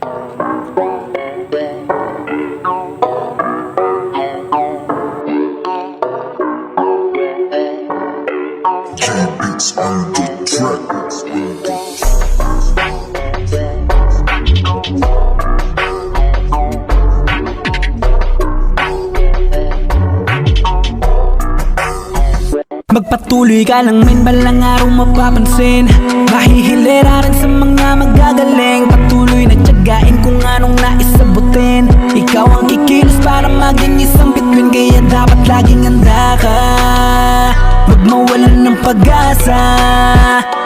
G-Beats on the track. Magpatuloy ka lang men, balang araw mapapansin. Mahihilera rin sa mga magagaling. Patuloy na tiyagain kung anong naisabutin. Ikaw ang kikilos para maging isang bituin. Kaya dapat laging handa ka, huwag mawalan ng pag-asa.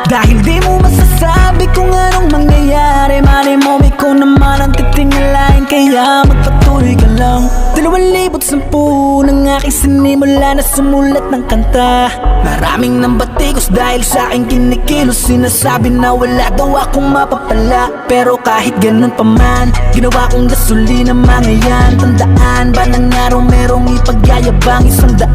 Dahil di mo masasabi kung anong mangyayari. Malay mo ikaw naman ang titingalain. Kaya magpatuloy ka lang. 2010 nang aking sinimula na sumulat ng kanta. Maraming nambatikos dahil sa aking kinikilos. Sinasabi na wala daw akong mapapala. Pero kahit ganun pa man, ginawa kong gasolina mga yan. Tandaan ba ng araw merong ipagyayabang 100%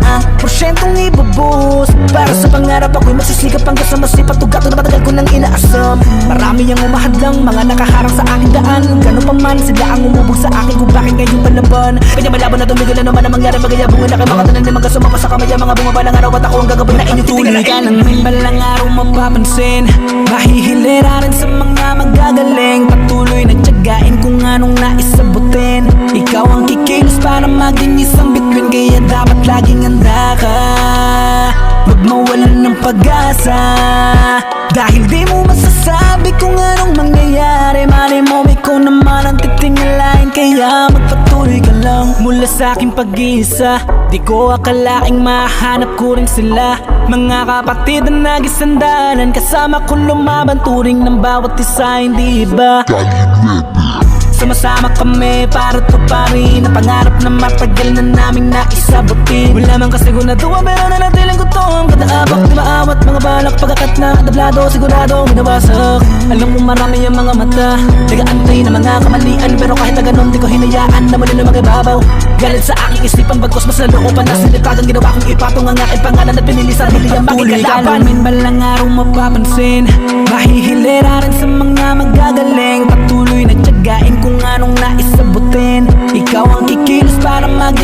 ibubuhos. Para sa pangarap ako'y magsisikap hanggang sa masipat. Tugato na matagal ko nang inaasam. Marami ang umahadlang, mga nakaharang sa aking daan. Ganun pa man, sila ang umubog sa akin kung bakit ngayon palaban. Kanya malaban na tumigil na naman ang mangyari. Magayabong na kayo mga tanan ni mga sumapa sa kamay. Mga bumabalang araw at ako ang gagawin na inyong tuloy ka lang men, balang araw mapapansin. Mahihilera rin sa mga magagaling. Patuloy na tiyagain kung anong naisabutin. Ikaw ang kikilos para maging isang bituin. Kaya dapat laging handa ka, huwag mawalan ng pag-asa. Dahil di mo masasabi kung anong mangyayari. Malay mo ikaw naman ang titingalain. Kaya magpatuloy ka lang. Mula sa aking pag-iisa, di ko akalaing mahanap ko rin sila. Mga kapatid na nagisandalan, kasama ko lumaban. Turing ng bawat isa, hindi ba? Sama-sama kami para tuparin ang pangarap na matagal na naming naisabutin. Wala man kasiguraduhan pero nanatiling gutom. Kada abak di maawat, mga balak pagkakat na tablado. Sigurado minawasak. Alam mo marami ang mga mata, nag-aantay na mga kamalian. Pero kahit na ganun di ko hinayaan na muli na mag-ibabaw. Galit sa aking isipan bagkos mas lalo ko pa nasilitagang ginawa kong ipatong ang aking pangalan at pinili sa sarili ang makikalaban. Min balang araw mapapansin. Mahihilera rin sa mga magagaling. Patuloy na tiyagain kung anong naisabutin. Ikaw ang kikilos para maging